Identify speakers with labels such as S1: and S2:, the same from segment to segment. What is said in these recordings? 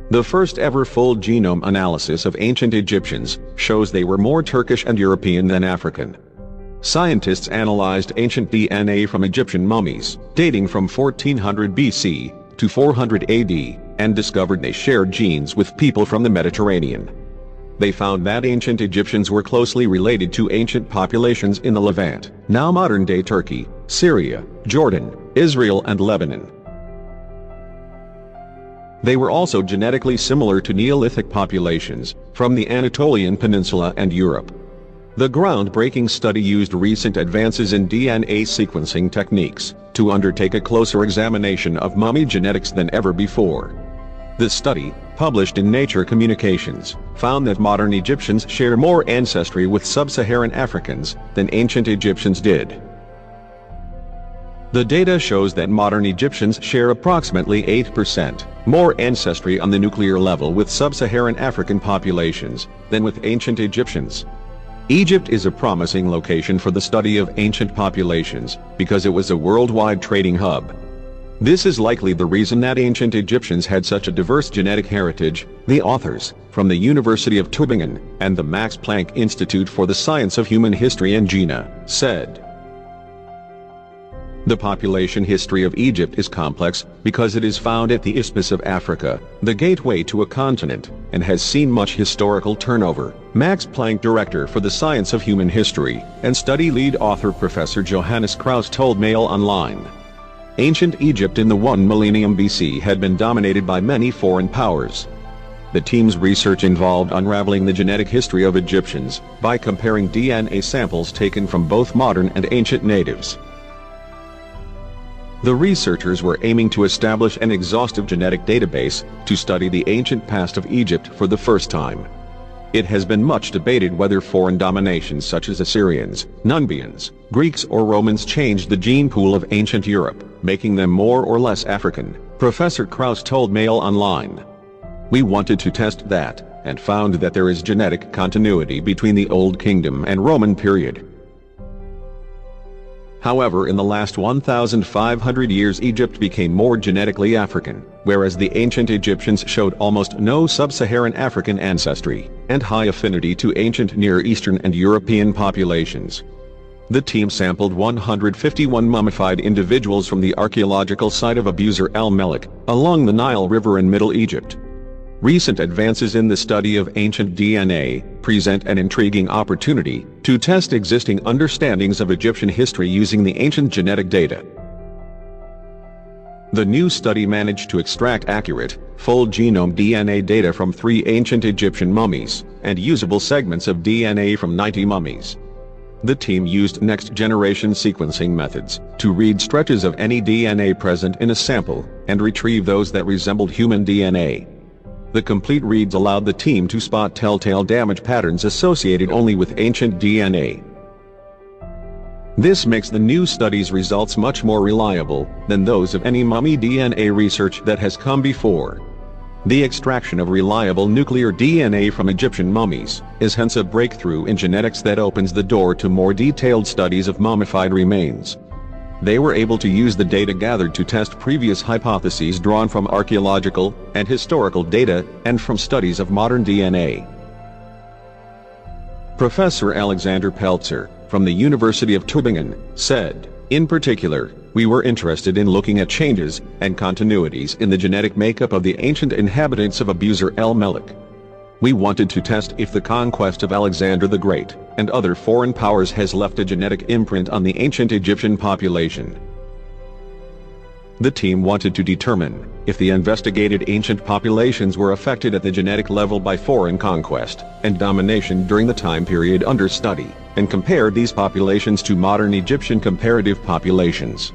S1: The first ever full genome analysis of ancient Egyptians shows they were more Turkish and European than African. Scientists analyzed ancient DNA from Egyptian mummies, dating from 1400 BC to 400 AD, and discovered they shared genes with people from the Mediterranean. They found that ancient Egyptians were closely related to ancient populations in the Levant, now modern-day Turkey, Syria, Jordan, Israel and Lebanon. They were also genetically similar to Neolithic populations from the Anatolian Peninsula and Europe. The groundbreaking study used recent advances in DNA sequencing techniques to undertake a closer examination of mummy genetics than ever before. The study, published in Nature Communications, found that modern Egyptians share more ancestry with sub-Saharan Africans than ancient Egyptians did. The data shows that modern Egyptians share approximately 8% more ancestry on the nuclear level with sub-Saharan African populations than with ancient Egyptians. Egypt is a promising location for the study of ancient populations because it was a worldwide trading hub. This is likely the reason that ancient Egyptians had such a diverse genetic heritage, the authors, from the University of Tübingen and the Max Planck Institute for the Science of Human History and Gene, said. The population history of Egypt is complex because it is found at the Isthmus of Africa, the gateway to a continent, and has seen much historical turnover. Max Planck Director for the Science of Human History and study lead author Professor Johannes Krauss told Mail Online. Ancient Egypt in the 1 millennium BC had been dominated by many foreign powers. The team's research involved unraveling the genetic history of Egyptians by comparing DNA samples taken from both modern and ancient natives. The researchers were aiming to establish an exhaustive genetic database to study the ancient past of Egypt for the first time. It has been much debated whether foreign dominations such as Assyrians, Nubians, Greeks or Romans changed the gene pool of ancient Europe, making them more or less African, Professor Krauss told Mail Online. We wanted to test that, and found that there is genetic continuity between the Old Kingdom and Roman period. However, in the last 1,500 years Egypt became more genetically African, whereas the ancient Egyptians showed almost no sub-Saharan African ancestry, and high affinity to ancient Near Eastern and European populations. The team sampled 151 mummified individuals from the archaeological site of Abuzer el-Melik, along the Nile River in Middle Egypt. Recent advances in the study of ancient DNA present an intriguing opportunity to test existing understandings of Egyptian history using the ancient genetic data. The new study managed to extract accurate, full genome DNA data from 3 ancient Egyptian mummies, and usable segments of DNA from 90 mummies. The team used next-generation sequencing methods to read stretches of any DNA present in a sample, and retrieve those that resembled human DNA. The complete reads allowed the team to spot telltale damage patterns associated only with ancient DNA. This makes the new study's results much more reliable than those of any mummy DNA research that has come before. The extraction of reliable nuclear DNA from Egyptian mummies is hence a breakthrough in genetics that opens the door to more detailed studies of mummified remains. They were able to use the data gathered to test previous hypotheses drawn from archaeological and historical data and from studies of modern DNA. Professor Alexander Peltzer, from the University of Tübingen, said, "In particular, we were interested in looking at changes and continuities in the genetic makeup of the ancient inhabitants of Abuzer el-Melik. We wanted to test if the conquest of Alexander the Great and other foreign powers has left a genetic imprint on the ancient Egyptian population." The team wanted to determine if the investigated ancient populations were affected at the genetic level by foreign conquest and domination during the time period under study, and compared these populations to modern Egyptian comparative populations.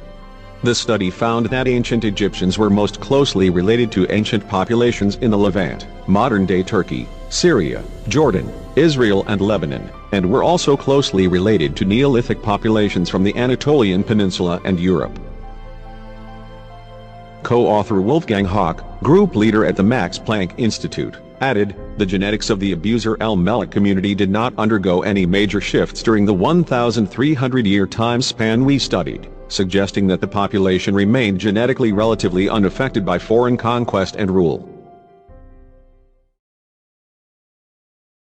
S1: The study found that ancient Egyptians were most closely related to ancient populations in the Levant, modern-day Turkey, Syria, Jordan, Israel and Lebanon, and were also closely related to Neolithic populations from the Anatolian Peninsula and Europe. Co-author Wolfgang Hauck, group leader at the Max Planck Institute, added, "The genetics of the Abuzer el-Melik community did not undergo any major shifts during the 1,300-year time span we studied, suggesting that the population remained genetically relatively unaffected by foreign conquest and rule."